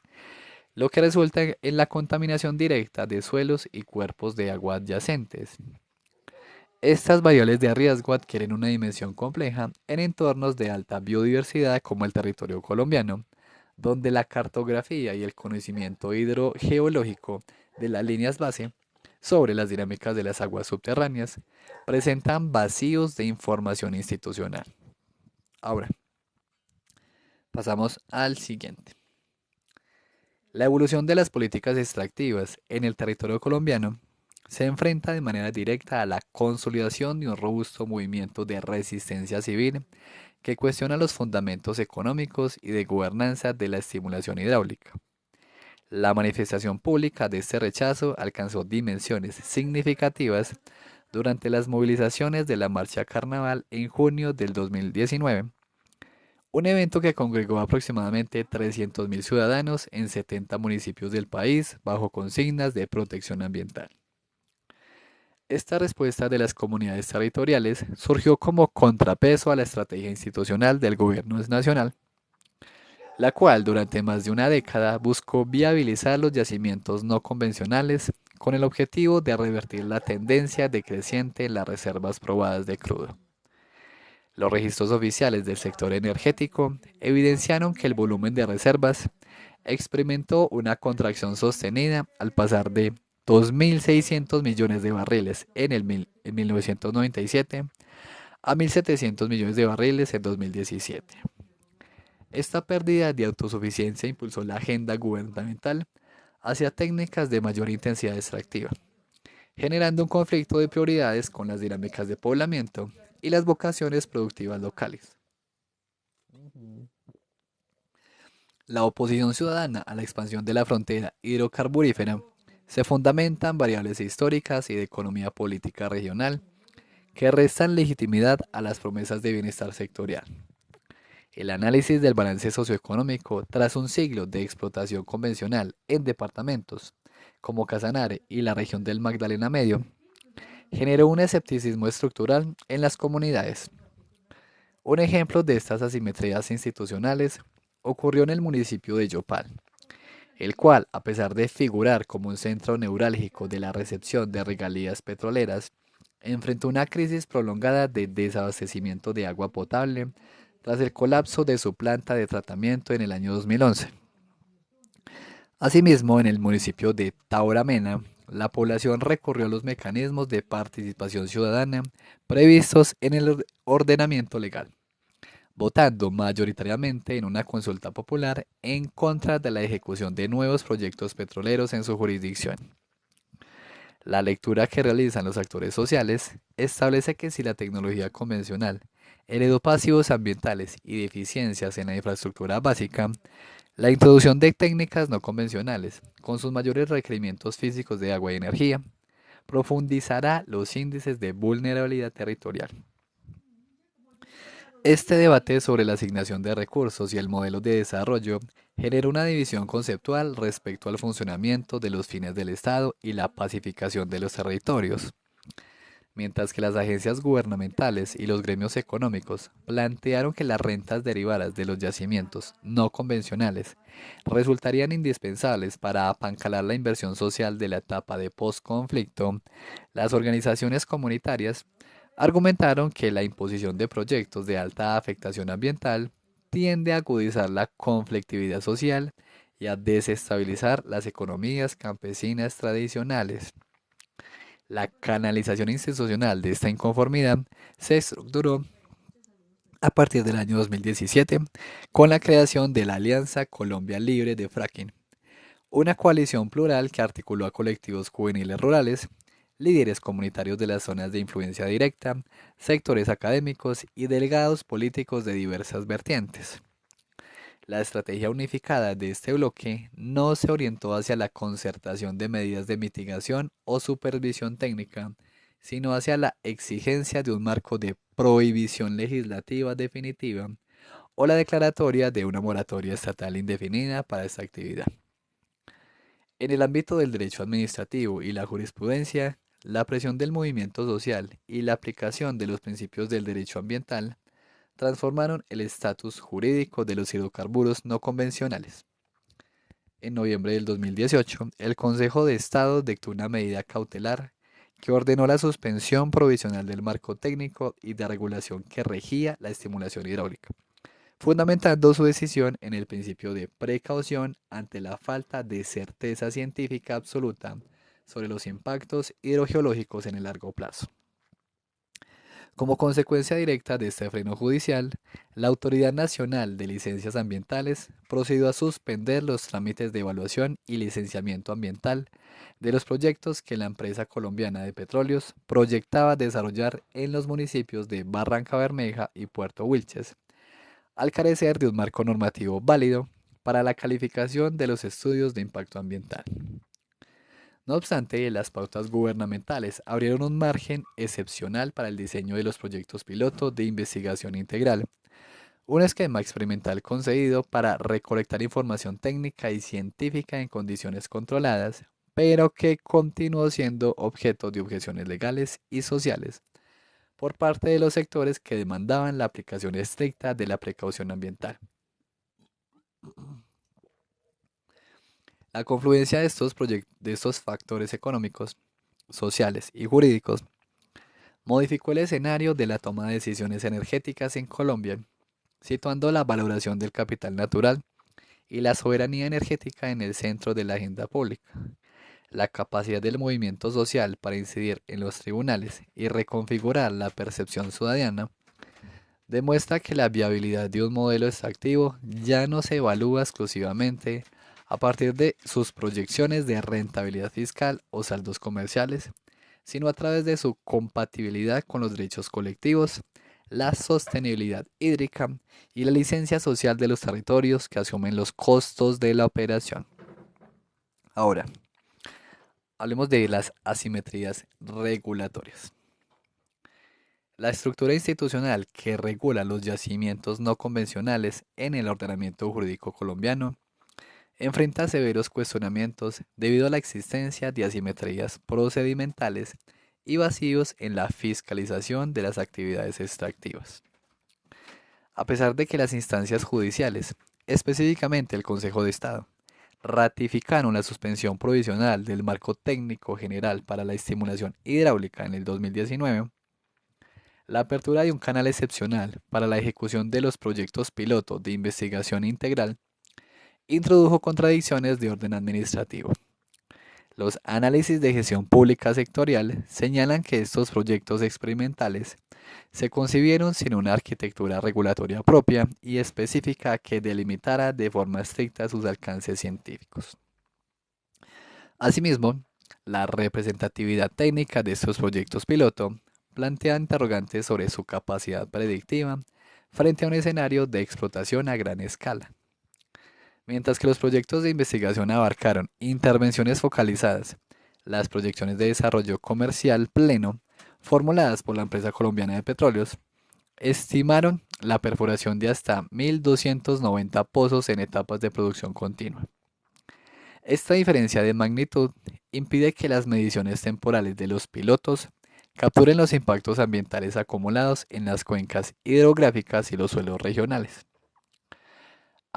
lo que resulta en la contaminación directa de suelos y cuerpos de agua adyacentes. Estas variables de riesgo adquieren una dimensión compleja en entornos de alta biodiversidad como el territorio colombiano, donde la cartografía y el conocimiento hidrogeológico de las líneas base sobre las dinámicas de las aguas subterráneas presentan vacíos de información institucional. Ahora, pasamos al siguiente. La evolución de las políticas extractivas en el territorio colombiano se enfrenta de manera directa a la consolidación de un robusto movimiento de resistencia civil que cuestiona los fundamentos económicos y de gobernanza de la estimulación hidráulica. La manifestación pública de este rechazo alcanzó dimensiones significativas durante las movilizaciones de la Marcha Carnaval en junio del 2019, un evento que congregó aproximadamente 300.000 ciudadanos en 70 municipios del país bajo consignas de protección ambiental. Esta respuesta de las comunidades territoriales surgió como contrapeso a la estrategia institucional del gobierno nacional, la cual durante más de una década buscó viabilizar los yacimientos no convencionales con el objetivo de revertir la tendencia decreciente en las reservas probadas de crudo. Los registros oficiales del sector energético evidenciaron que el volumen de reservas experimentó una contracción sostenida al pasar de 2.600 millones de barriles en 1997 a 1.700 millones de barriles en 2017. Esta pérdida de autosuficiencia impulsó la agenda gubernamental hacia técnicas de mayor intensidad extractiva, generando un conflicto de prioridades con las dinámicas de poblamiento y las vocaciones productivas locales. La oposición ciudadana a la expansión de la frontera hidrocarburífera se fundamenta en variables históricas y de economía política regional que restan legitimidad a las promesas de bienestar sectorial. El análisis del balance socioeconómico tras un siglo de explotación convencional en departamentos como Casanare y la región del Magdalena Medio generó un escepticismo estructural en las comunidades. Un ejemplo de estas asimetrías institucionales ocurrió en el municipio de Yopal, el cual, a pesar de figurar como un centro neurálgico de la recepción de regalías petroleras, enfrentó una crisis prolongada de desabastecimiento de agua potable tras el colapso de su planta de tratamiento en el año 2011. Asimismo, en el municipio de Tauramena, la población recurrió a los mecanismos de participación ciudadana previstos en el ordenamiento legal, votando mayoritariamente en una consulta popular en contra de la ejecución de nuevos proyectos petroleros en su jurisdicción. La lectura que realizan los actores sociales establece que si la tecnología convencional heredó pasivos ambientales y deficiencias en la infraestructura básica, la introducción de técnicas no convencionales, con sus mayores requerimientos físicos de agua y energía, profundizará los índices de vulnerabilidad territorial. Este debate sobre la asignación de recursos y el modelo de desarrollo genera una división conceptual respecto al funcionamiento de los fines del Estado y la pacificación de los territorios. Mientras que las agencias gubernamentales y los gremios económicos plantearon que las rentas derivadas de los yacimientos no convencionales resultarían indispensables para apancalar la inversión social de la etapa de postconflicto, las organizaciones comunitarias argumentaron que la imposición de proyectos de alta afectación ambiental tiende a agudizar la conflictividad social y a desestabilizar las economías campesinas tradicionales. La canalización institucional de esta inconformidad se estructuró a partir del año 2017 con la creación de la Alianza Colombia Libre de Fracking, una coalición plural que articuló a colectivos juveniles rurales, líderes comunitarios de las zonas de influencia directa, sectores académicos y delegados políticos de diversas vertientes. La estrategia unificada de este bloque no se orientó hacia la concertación de medidas de mitigación o supervisión técnica, sino hacia la exigencia de un marco de prohibición legislativa definitiva o la declaratoria de una moratoria estatal indefinida para esta actividad. En el ámbito del derecho administrativo y la jurisprudencia, la presión del movimiento social y la aplicación de los principios del derecho ambiental transformaron el estatus jurídico de los hidrocarburos no convencionales. En noviembre del 2018, el Consejo de Estado dictó una medida cautelar que ordenó la suspensión provisional del marco técnico y de regulación que regía la estimulación hidráulica, fundamentando su decisión en el principio de precaución ante la falta de certeza científica absoluta sobre los impactos hidrogeológicos en el largo plazo. Como consecuencia directa de este freno judicial, la Autoridad Nacional de Licencias Ambientales procedió a suspender los trámites de evaluación y licenciamiento ambiental de los proyectos que la empresa colombiana de petróleos proyectaba desarrollar en los municipios de Barranca Bermeja y Puerto Wilches, al carecer de un marco normativo válido para la calificación de los estudios de impacto ambiental. No obstante, las pautas gubernamentales abrieron un margen excepcional para el diseño de los proyectos piloto de investigación integral, un esquema experimental concedido para recolectar información técnica y científica en condiciones controladas, pero que continuó siendo objeto de objeciones legales y sociales por parte de los sectores que demandaban la aplicación estricta de la precaución ambiental. La confluencia de estos factores económicos, sociales y jurídicos modificó el escenario de la toma de decisiones energéticas en Colombia, situando la valoración del capital natural y la soberanía energética en el centro de la agenda pública. La capacidad del movimiento social para incidir en los tribunales y reconfigurar la percepción ciudadana demuestra que la viabilidad de un modelo extractivo ya no se evalúa exclusivamente a partir de sus proyecciones de rentabilidad fiscal o saldos comerciales, sino a través de su compatibilidad con los derechos colectivos, la sostenibilidad hídrica y la licencia social de los territorios que asumen los costos de la operación. Ahora, hablemos de las asimetrías regulatorias. La estructura institucional que regula los yacimientos no convencionales en el ordenamiento jurídico colombiano enfrenta severos cuestionamientos debido a la existencia de asimetrías procedimentales y vacíos en la fiscalización de las actividades extractivas. A pesar de que las instancias judiciales, específicamente el Consejo de Estado, ratificaron la suspensión provisional del marco técnico general para la estimulación hidráulica en el 2019, la apertura de un canal excepcional para la ejecución de los proyectos piloto de investigación integral introdujo contradicciones de orden administrativo. Los análisis de gestión pública sectorial señalan que estos proyectos experimentales se concibieron sin una arquitectura regulatoria propia y específica que delimitara de forma estricta sus alcances científicos. Asimismo, la representatividad técnica de estos proyectos piloto plantea interrogantes sobre su capacidad predictiva frente a un escenario de explotación a gran escala. Mientras que los proyectos de investigación abarcaron intervenciones focalizadas, las proyecciones de desarrollo comercial pleno, formuladas por la empresa colombiana de petróleos, estimaron la perforación de hasta 1.290 pozos en etapas de producción continua. Esta diferencia de magnitud impide que las mediciones temporales de los pilotos capturen los impactos ambientales acumulados en las cuencas hidrográficas y los suelos regionales.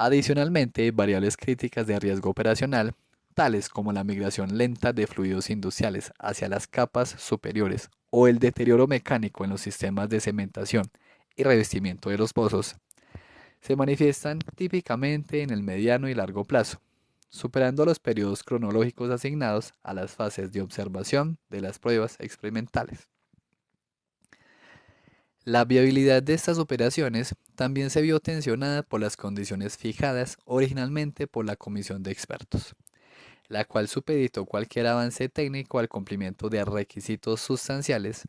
Adicionalmente, variables críticas de riesgo operacional, tales como la migración lenta de fluidos industriales hacia las capas superiores o el deterioro mecánico en los sistemas de cementación y revestimiento de los pozos, se manifiestan típicamente en el mediano y largo plazo, superando los periodos cronológicos asignados a las fases de observación de las pruebas experimentales. La viabilidad de estas operaciones también se vio tensionada por las condiciones fijadas originalmente por la comisión de expertos, la cual supeditó cualquier avance técnico al cumplimiento de requisitos sustanciales,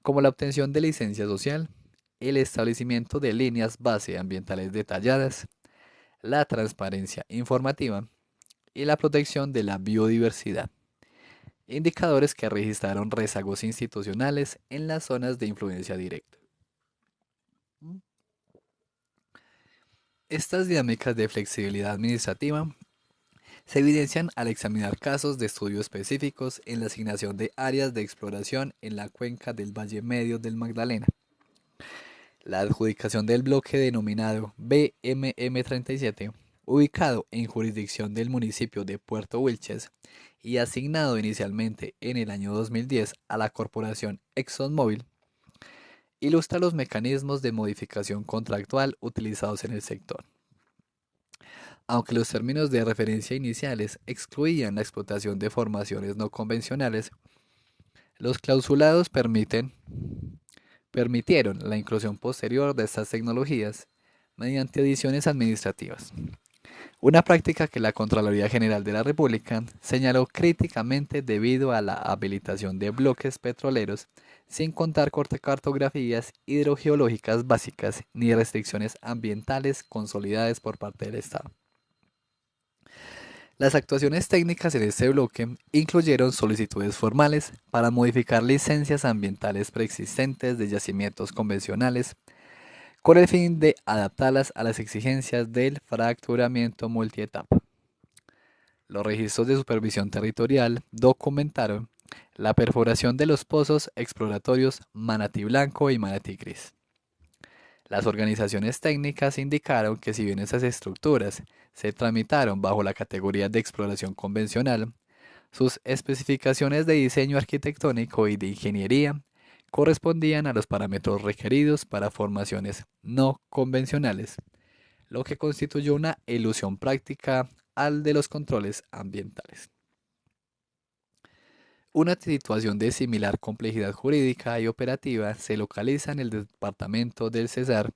como la obtención de licencia social, el establecimiento de líneas base ambientales detalladas, la transparencia informativa y la protección de la biodiversidad, indicadores que registraron rezagos institucionales en las zonas de influencia directa. Estas dinámicas de flexibilidad administrativa se evidencian al examinar casos de estudio específicos en la asignación de áreas de exploración en la cuenca del Valle Medio del Magdalena. La adjudicación del bloque denominado BMM37, ubicado en jurisdicción del municipio de Puerto Wilches y asignado inicialmente en el año 2010 a la corporación ExxonMobil, ilustra los mecanismos de modificación contractual utilizados en el sector. Aunque los términos de referencia iniciales excluían la explotación de formaciones no convencionales, los clausulados permitieron la inclusión posterior de estas tecnologías mediante adiciones administrativas, una práctica que la Contraloría General de la República señaló críticamente debido a la habilitación de bloques petroleros sin contar con cartografías hidrogeológicas básicas ni restricciones ambientales consolidadas por parte del Estado. Las actuaciones técnicas en este bloque incluyeron solicitudes formales para modificar licencias ambientales preexistentes de yacimientos convencionales con el fin de adaptarlas a las exigencias del fracturamiento multietapa. Los registros de supervisión territorial documentaron la perforación de los pozos exploratorios Manatí Blanco y Manatí Gris. Las organizaciones técnicas indicaron que si bien esas estructuras se tramitaron bajo la categoría de exploración convencional, sus especificaciones de diseño arquitectónico y de ingeniería correspondían a los parámetros requeridos para formaciones no convencionales, lo que constituyó una ilusión práctica al de los controles ambientales. Una situación de similar complejidad jurídica y operativa se localiza en el departamento del Cesar,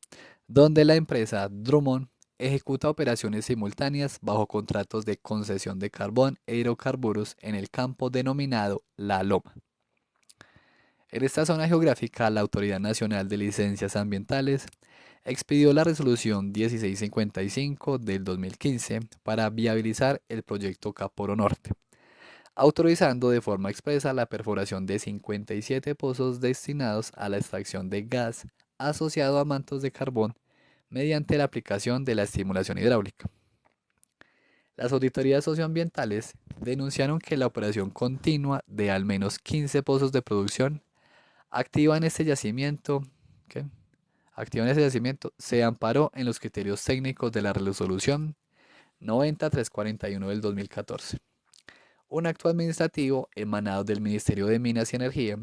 donde la empresa Drummond ejecuta operaciones simultáneas bajo contratos de concesión de carbón e hidrocarburos en el campo denominado La Loma. En esta zona geográfica, la Autoridad Nacional de Licencias Ambientales expidió la resolución 1655 del 2015 para viabilizar el proyecto Caporo Norte, autorizando de forma expresa la perforación de 57 pozos destinados a la extracción de gas asociado a mantos de carbón mediante la aplicación de la estimulación hidráulica. Las auditorías socioambientales denunciaron que la operación continua de al menos 15 pozos de producción activa en este yacimiento, ¿qué? Activa en este yacimiento se amparó en los criterios técnicos de la resolución 90341 del 2014, un acto administrativo emanado del Ministerio de Minas y Energía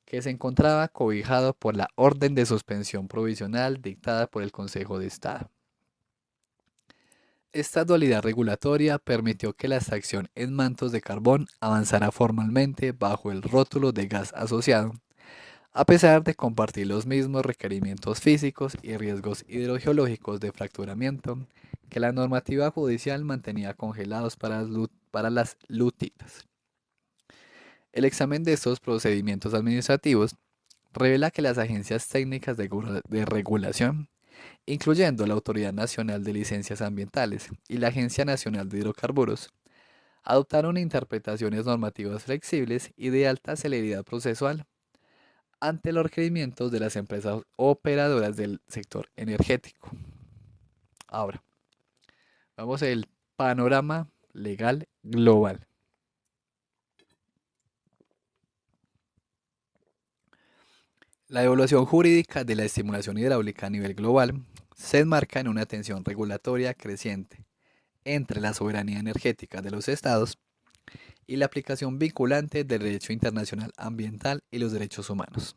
que se encontraba cobijado por la orden de suspensión provisional dictada por el Consejo de Estado. Esta dualidad regulatoria permitió que la extracción en mantos de carbón avanzara formalmente bajo el rótulo de gas asociado, a pesar de compartir los mismos requerimientos físicos y riesgos hidrogeológicos de fracturamiento que la normativa judicial mantenía congelados para las lutitas. El examen de estos procedimientos administrativos revela que las agencias técnicas de regulación, incluyendo la Autoridad Nacional de Licencias Ambientales y la Agencia Nacional de Hidrocarburos, adoptaron interpretaciones normativas flexibles y de alta celeridad procesual ante los requerimientos de las empresas operadoras del sector energético. Ahora, vamos al panorama legal global. La evaluación jurídica de la estimulación hidráulica a nivel global se enmarca en una tensión regulatoria creciente entre la soberanía energética de los estados y la aplicación vinculante del derecho internacional ambiental y los derechos humanos.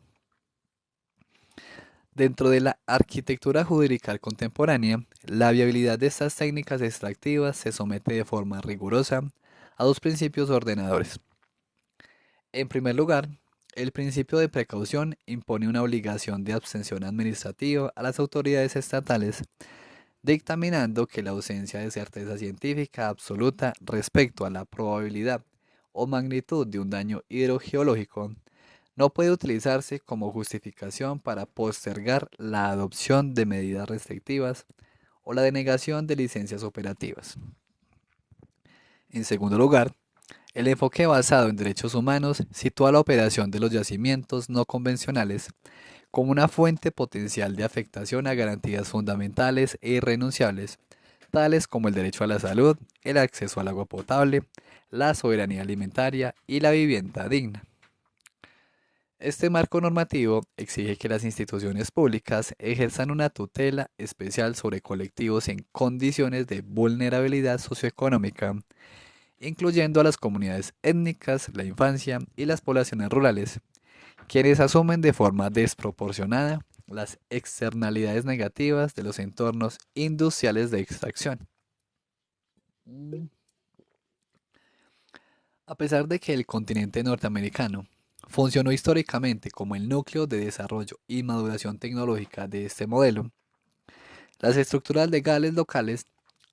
Dentro de la arquitectura judicial contemporánea, la viabilidad de estas técnicas extractivas se somete de forma rigurosa a dos principios ordenadores. En primer lugar, el principio de precaución impone una obligación de abstención administrativa a las autoridades estatales, dictaminando que la ausencia de certeza científica absoluta respecto a la probabilidad o magnitud de un daño hidrogeológico no puede utilizarse como justificación para postergar la adopción de medidas restrictivas o la denegación de licencias operativas. En segundo lugar, el enfoque basado en derechos humanos sitúa la operación de los yacimientos no convencionales como una fuente potencial de afectación a garantías fundamentales e irrenunciables, tales como el derecho a la salud, el acceso al agua potable, la soberanía alimentaria y la vivienda digna. Este marco normativo exige que las instituciones públicas ejerzan una tutela especial sobre colectivos en condiciones de vulnerabilidad socioeconómica, incluyendo a las comunidades étnicas, la infancia y las poblaciones rurales, quienes asumen de forma desproporcionada las externalidades negativas de los entornos industriales de extracción. A pesar de que el continente norteamericano funcionó históricamente como el núcleo de desarrollo y maduración tecnológica de este modelo, las estructuras legales locales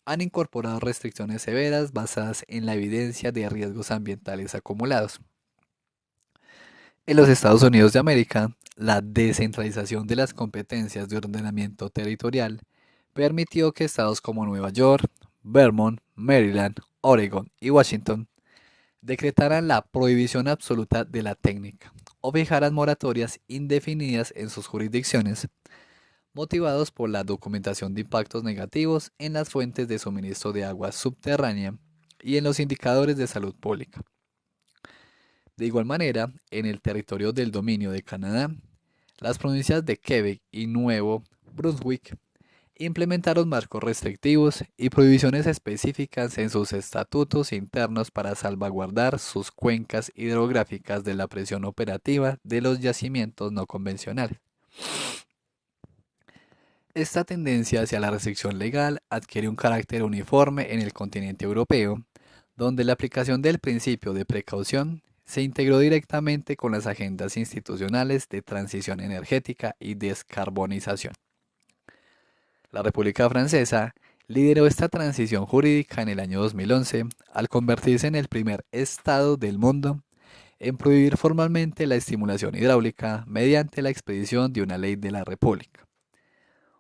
han incorporado restricciones severas basadas en la evidencia de riesgos ambientales acumulados. En los Estados Unidos de América, la descentralización de las competencias de ordenamiento territorial permitió que estados como Nueva York, Vermont, Maryland, Oregon y Washington decretaran la prohibición absoluta de la técnica o fijaran moratorias indefinidas en sus jurisdicciones, motivados por la documentación de impactos negativos en las fuentes de suministro de agua subterránea y en los indicadores de salud pública. De igual manera, en el territorio del dominio de Canadá, las provincias de Quebec y Nuevo Brunswick implementaron marcos restrictivos y prohibiciones específicas en sus estatutos internos para salvaguardar sus cuencas hidrográficas de la presión operativa de los yacimientos no convencionales. Esta tendencia hacia la restricción legal adquiere un carácter uniforme en el continente europeo, donde la aplicación del principio de precaución se integró directamente con las agendas institucionales de transición energética y descarbonización. La República Francesa lideró esta transición jurídica en el año 2011 al convertirse en el primer estado del mundo en prohibir formalmente la estimulación hidráulica mediante la expedición de una ley de la República.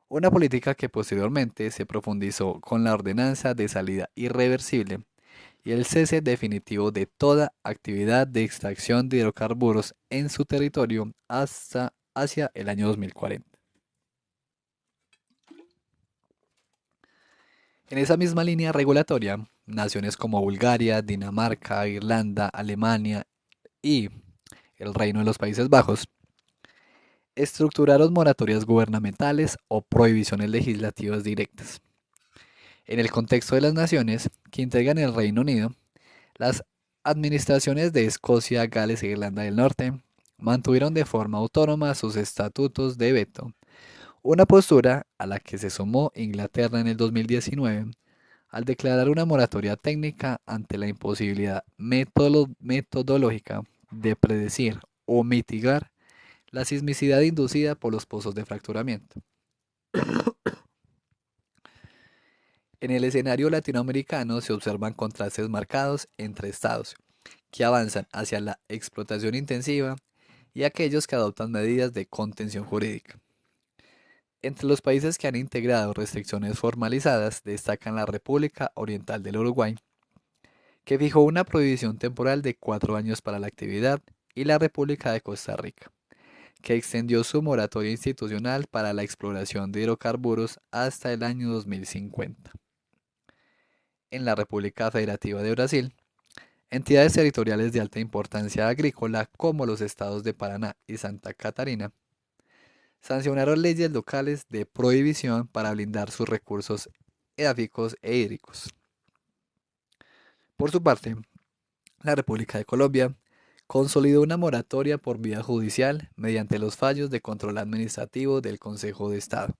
Una política que posteriormente se profundizó con la ordenanza de salida irreversible y el cese definitivo de toda actividad de extracción de hidrocarburos en su territorio hasta hacia el año 2040. En esa misma línea regulatoria, naciones como Bulgaria, Dinamarca, Irlanda, Alemania y el Reino de los Países Bajos estructuraron moratorias gubernamentales o prohibiciones legislativas directas. En el contexto de las naciones que integran el Reino Unido, las administraciones de Escocia, Gales e Irlanda del Norte mantuvieron de forma autónoma sus estatutos de veto, una postura a la que se sumó Inglaterra en el 2019 al declarar una moratoria técnica ante la imposibilidad metodológica de predecir o mitigar la sismicidad inducida por los pozos de fracturamiento. En el escenario latinoamericano se observan contrastes marcados entre estados que avanzan hacia la explotación intensiva y aquellos que adoptan medidas de contención jurídica. Entre los países que han integrado restricciones formalizadas destacan la República Oriental del Uruguay, que fijó una prohibición temporal de 4 años para la actividad, y la República de Costa Rica, que extendió su moratoria institucional para la exploración de hidrocarburos hasta el año 2050. En la República Federativa de Brasil, entidades territoriales de alta importancia agrícola como los estados de Paraná y Santa Catarina sancionaron leyes locales de prohibición para blindar sus recursos edáficos e hídricos. Por su parte, la República de Colombia consolidó una moratoria por vía judicial mediante los fallos de control administrativo del Consejo de Estado,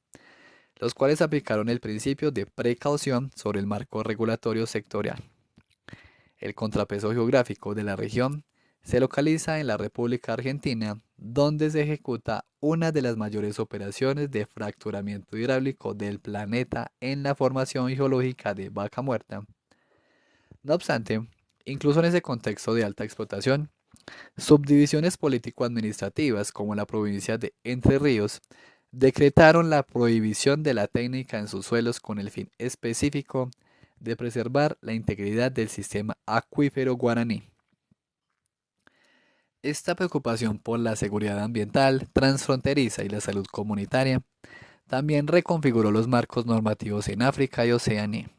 los cuales aplicaron el principio de precaución sobre el marco regulatorio sectorial. El contrapeso geográfico de la región se localiza en la República Argentina, donde se ejecuta una de las mayores operaciones de fracturamiento hidráulico del planeta en la formación geológica de Vaca Muerta. No obstante, incluso en ese contexto de alta explotación, subdivisiones político-administrativas como la provincia de Entre Ríos decretaron la prohibición de la técnica en sus suelos con el fin específico de preservar la integridad del sistema acuífero guaraní. Esta preocupación por la seguridad ambiental transfronteriza y la salud comunitaria también reconfiguró los marcos normativos en África y Oceanía.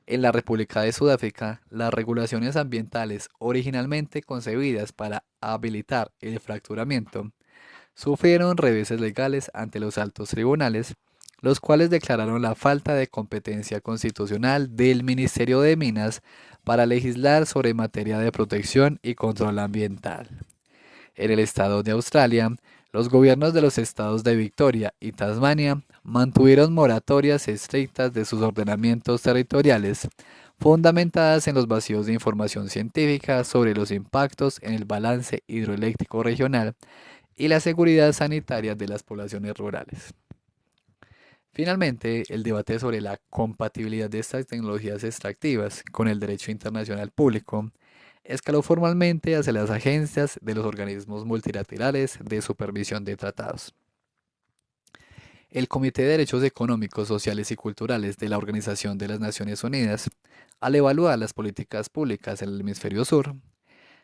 En la República de Sudáfrica, las regulaciones ambientales originalmente concebidas para habilitar el fracturamiento sufrieron reveses legales ante los altos tribunales, los cuales declararon la falta de competencia constitucional del Ministerio de Minas para legislar sobre materia de protección y control ambiental. En el estado de Australia, los gobiernos de los estados de Victoria y Tasmania mantuvieron moratorias estrictas de sus ordenamientos territoriales, fundamentadas en los vacíos de información científica sobre los impactos en el balance hidroeléctrico regional y la seguridad sanitaria de las poblaciones rurales. Finalmente, el debate sobre la compatibilidad de estas tecnologías extractivas con el derecho internacional público escaló formalmente hacia las agencias de los organismos multilaterales de supervisión de tratados. El Comité de Derechos Económicos, Sociales y Culturales de la Organización de las Naciones Unidas, al evaluar las políticas públicas en el hemisferio sur,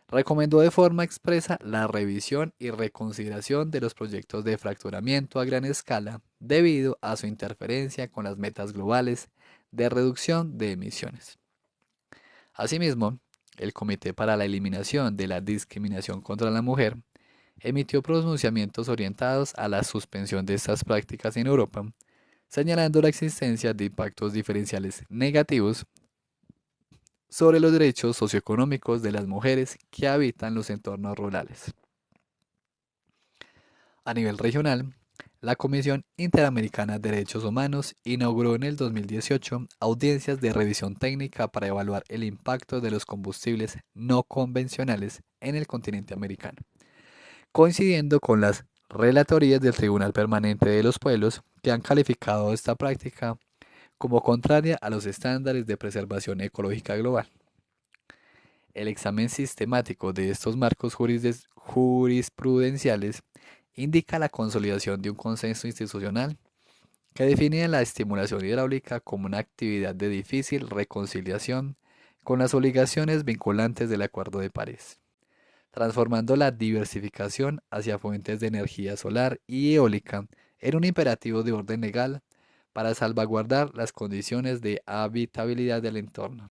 recomendó de forma expresa la revisión y reconsideración de los proyectos de fracturamiento a gran escala debido a su interferencia con las metas globales de reducción de emisiones. Asimismo, el Comité para la Eliminación de la Discriminación contra la Mujer emitió pronunciamientos orientados a la suspensión de estas prácticas en Europa, señalando la existencia de impactos diferenciales negativos sobre los derechos socioeconómicos de las mujeres que habitan los entornos rurales. A nivel regional, La Comisión Interamericana de Derechos Humanos inauguró en el 2018 audiencias de revisión técnica para evaluar el impacto de los combustibles no convencionales en el continente americano, coincidiendo con las relatorías del Tribunal Permanente de los Pueblos que han calificado esta práctica como contraria a los estándares de preservación ecológica global. El examen sistemático de estos marcos jurisprudenciales indica la consolidación de un consenso institucional que define la estimulación hidráulica como una actividad de difícil reconciliación con las obligaciones vinculantes del Acuerdo de París, transformando la diversificación hacia fuentes de energía solar y eólica en un imperativo de orden legal para salvaguardar las condiciones de habitabilidad del entorno.